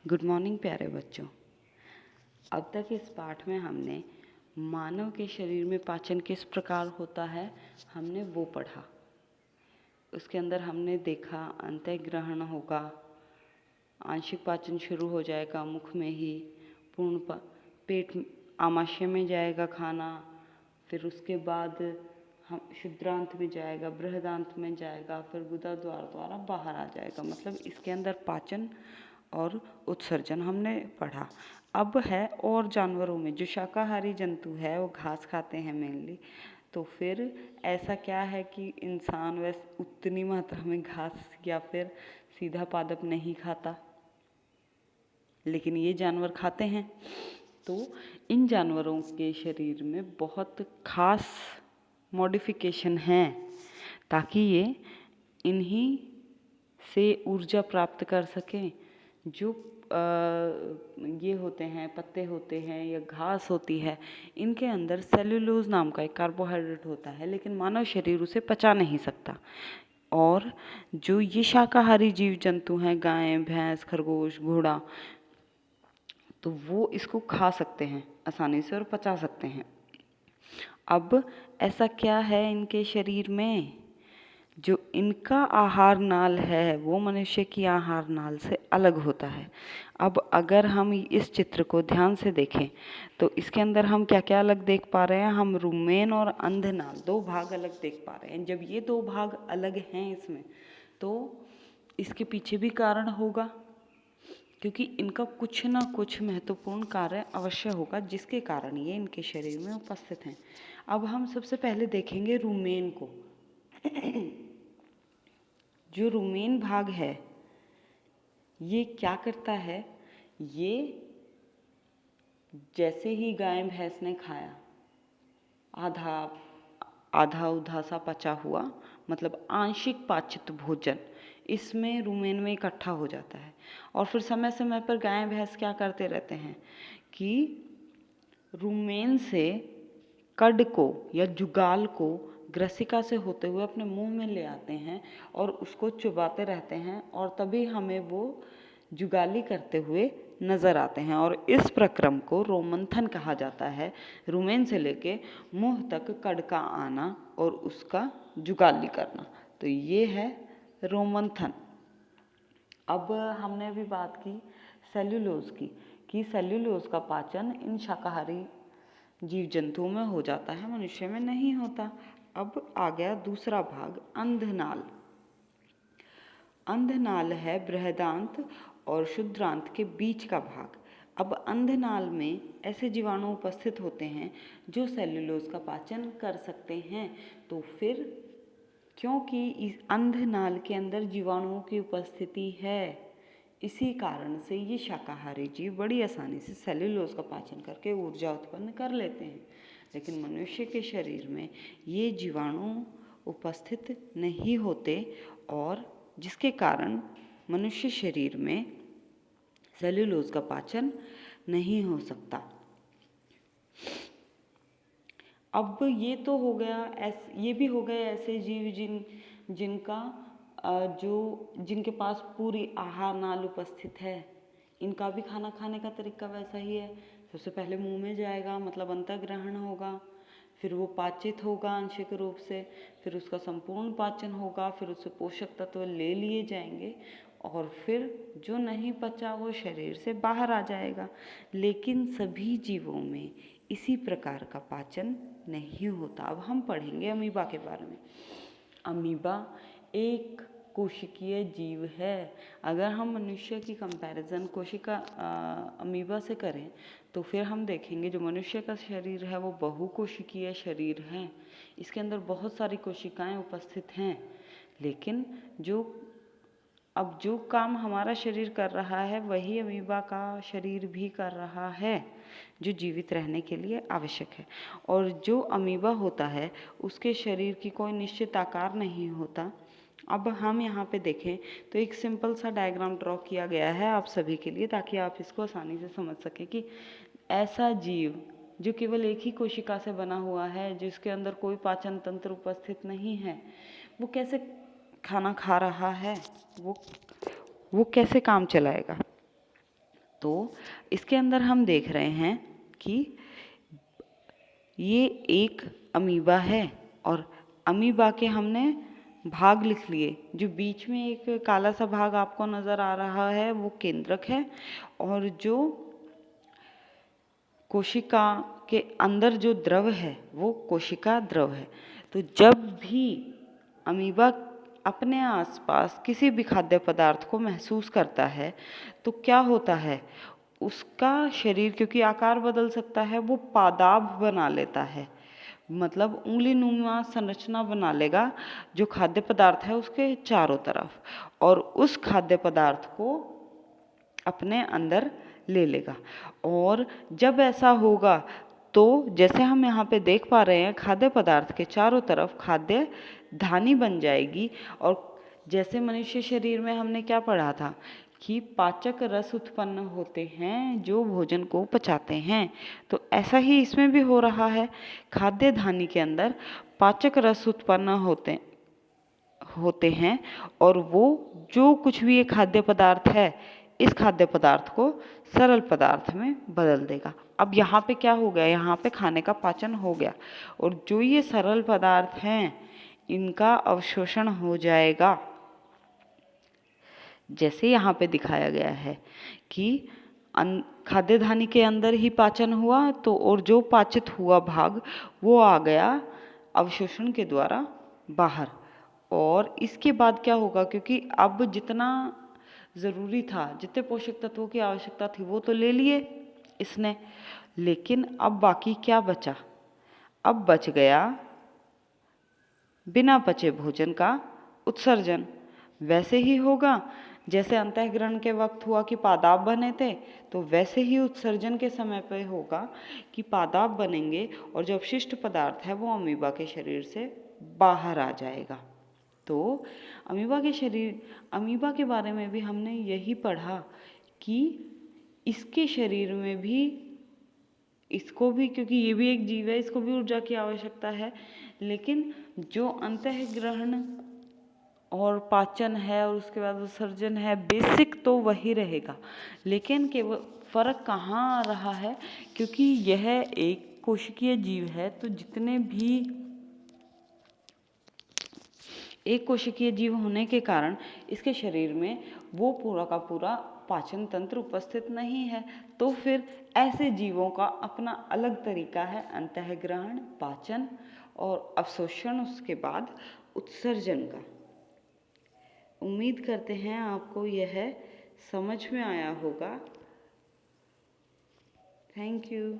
Good morning प्यारे बच्चों। अब तक इस पाठ में हमने मानव के शरीर में पाचन किस प्रकार होता है हमने वो पढ़ा। उसके अंदर हमने देखा अंतःग्रहण होगा, आंशिक पाचन शुरू हो जाएगा मुख में ही, पेट आमाशय में जाएगा खाना, फिर उसके बाद हम क्षुद्रांत में जाएगा, बृहदांत में जाएगा, फिर गुदा द्वार द्वारा बाहर आ जाएगा। मतलब इसके अंदर पाचन और उत्सर्जन हमने पढ़ा। अब है और जानवरों में जो शाकाहारी जंतु है वो घास खाते हैं मेनली, तो फिर ऐसा क्या है कि इंसान वैसे उतनी मात्रा में घास या फिर सीधा पादप नहीं खाता, लेकिन ये जानवर खाते हैं। तो इन जानवरों के शरीर में बहुत खास मॉडिफिकेशन हैं ताकि ये इन्हीं से ऊर्जा प्राप्त कर सकें। जो ये होते हैं, पत्ते होते हैं या घास होती है, इनके अंदर सेल्यूलोज नाम का एक कार्बोहाइड्रेट होता है, लेकिन मानव शरीर उसे पचा नहीं सकता। और जो ये शाकाहारी जीव जंतु हैं, गाय, भैंस, खरगोश, घोड़ा, तो वो इसको खा सकते हैं आसानी से और पचा सकते हैं। अब ऐसा क्या है इनके शरीर में, जो इनका आहार नाल है वो मनुष्य की आहार नाल से अलग होता है। अब अगर हम इस चित्र को ध्यान से देखें तो इसके अंदर हम क्या क्या अलग देख पा रहे हैं। हम रुमेन और अंधनाल दो भाग अलग देख पा रहे हैं। जब ये दो भाग अलग हैं इसमें, तो इसके पीछे भी कारण होगा, क्योंकि इनका कुछ ना कुछ महत्वपूर्ण कार्य अवश्य होगा जिसके कारण ये इनके शरीर में उपस्थित हैं। अब हम सबसे पहले देखेंगे रुमेन को। जो रुमेन भाग है ये क्या करता है, ये जैसे ही गाय भैंस ने खाया, आधा उधा सा पचा हुआ, मतलब आंशिक पाचित भोजन इसमें रुमेन में इकट्ठा हो जाता है। और फिर समय समय पर गाय भैंस क्या करते रहते हैं कि रुमेन से कड को या जुगाल को ग्रसिका से होते हुए अपने मुंह में ले आते हैं और उसको चुबाते रहते हैं, और तभी हमें वो जुगाली करते हुए नज़र आते हैं। और इस प्रक्रम को रोमंथन कहा जाता है। रुमेन से लेके मुंह तक कड का आना और उसका जुगाली करना, तो ये है रोमंथन। अब हमने अभी बात की सेल्यूलोज की, कि सेल्यूलोज का पाचन इन शाकाहारी जीव जंतुओं में हो जाता है, मनुष्य में नहीं होता। अब आ गया दूसरा भाग, अंधनाल। अंधनाल है बृहदांत और क्षुद्रांत के बीच का भाग। अब अंधनाल में ऐसे जीवाणु उपस्थित होते हैं जो सेल्यूलोज का पाचन कर सकते हैं। तो फिर क्योंकि इस अंधनाल के अंदर जीवाणुओं की उपस्थिति है, इसी कारण से ये शाकाहारी जीव बड़ी आसानी से सेल्यूलोज का पाचन करके ऊर्जा उत्पन्न कर लेते हैं। लेकिन मनुष्य के शरीर में ये जीवाणु उपस्थित नहीं होते, और जिसके कारण मनुष्य शरीर में सेल्यूलोज का पाचन नहीं हो सकता। अब ये तो हो गया, ये भी हो गए ऐसे जीव जिनके पास पूरी आहार नाल उपस्थित है। इनका भी खाना खाने का तरीका वैसा ही है। सबसे पहले मुंह में जाएगा, मतलब अंतःग्रहण होगा, फिर वो पाचित होगा आंशिक रूप से, फिर उसका संपूर्ण पाचन होगा, फिर उससे पोषक तत्व ले लिए जाएंगे, और फिर जो नहीं पचा वो शरीर से बाहर आ जाएगा। लेकिन सभी जीवों में इसी प्रकार का पाचन नहीं होता। अब हम पढ़ेंगे अमीबा के बारे में। अमीबा एक कोशिकीय जीव है। अगर हम मनुष्य की कंपैरिजन कोशिका अमीबा से करें तो फिर हम देखेंगे जो मनुष्य का शरीर है वो बहुकोशिकीय शरीर है। इसके अंदर बहुत सारी कोशिकाएं उपस्थित हैं, लेकिन जो काम हमारा शरीर कर रहा है वही अमीबा का शरीर भी कर रहा है, जो जीवित रहने के लिए आवश्यक है। और जो अमीबा होता है उसके शरीर की कोई निश्चित आकार नहीं होता। अब हम यहाँ पे देखें तो एक सिंपल सा डायग्राम ड्रॉ किया गया है आप सभी के लिए, ताकि आप इसको आसानी से समझ सकें कि ऐसा जीव जो केवल एक ही कोशिका से बना हुआ है, जिसके अंदर कोई पाचन तंत्र उपस्थित नहीं है, वो कैसे खाना खा रहा है, वो कैसे काम चलाएगा। तो इसके अंदर हम देख रहे हैं कि ये एक अमीबा है और अमीबा के हमने भाग लिख लिए। जो बीच में एक काला सा भाग आपको नज़र आ रहा है वो केंद्रक है, और जो कोशिका के अंदर जो द्रव है वो कोशिका द्रव है। तो जब भी अमीबा अपने आसपास किसी भी खाद्य पदार्थ को महसूस करता है तो क्या होता है, उसका शरीर क्योंकि आकार बदल सकता है, वो पादाब बना लेता है, मतलब उंगली नुमा संरचना बना लेगा जो खाद्य पदार्थ है उसके चारों तरफ, और उस खाद्य पदार्थ को अपने अंदर ले लेगा। और जब ऐसा होगा तो जैसे हम यहाँ पे देख पा रहे हैं, खाद्य पदार्थ के चारों तरफ खाद्य धानी बन जाएगी। और जैसे मनुष्य शरीर में हमने क्या पढ़ा था कि पाचक रस उत्पन्न होते हैं जो भोजन को पचाते हैं, तो ऐसा ही इसमें भी हो रहा है। खाद्य धानी के अंदर पाचक रस उत्पन्न होते हैं और वो जो कुछ भी ये खाद्य पदार्थ है, इस खाद्य पदार्थ को सरल पदार्थ में बदल देगा। अब यहाँ पे क्या हो गया, यहाँ पे खाने का पाचन हो गया और जो ये सरल पदार्थ हैं इनका अवशोषण हो जाएगा। जैसे यहाँ पे दिखाया गया है कि खाद्य धानी के अंदर ही पाचन हुआ, तो और जो पाचित हुआ भाग वो आ गया अवशोषण के द्वारा बाहर। और इसके बाद क्या होगा, क्योंकि अब जितना ज़रूरी था, जितने पोषक तत्वों की आवश्यकता थी वो तो ले लिए इसने, लेकिन अब बाकी क्या बचा, अब बच गया बिना पचे भोजन का उत्सर्जन। वैसे ही होगा जैसे अंतःग्रहण के वक्त हुआ कि पादाब बने थे, तो वैसे ही उत्सर्जन के समय पे होगा कि पादाब बनेंगे और जो अपशिष्ट पदार्थ है वो अमीबा के शरीर से बाहर आ जाएगा। तो अमीबा के बारे में भी हमने यही पढ़ा कि इसके शरीर में भी, इसको भी, क्योंकि ये भी एक जीव है, इसको भी ऊर्जा की आवश्यकता है, लेकिन जो अंतःग्रहण और पाचन है और उसके बाद विसर्जन है, बेसिक तो वही रहेगा। लेकिन केवल फर्क कहाँ आ रहा है, क्योंकि यह एक कोशिकीय जीव है, तो जितने भी एक कोशिकीय जीव होने के कारण इसके शरीर में वो पूरा का पूरा पाचन तंत्र उपस्थित नहीं है। तो फिर ऐसे जीवों का अपना अलग तरीका है अंतःग्रहण, पाचन और अवशोषण, उसके बाद उत्सर्जन का। उम्मीद करते हैं आपको यह समझ में आया होगा। Thank you.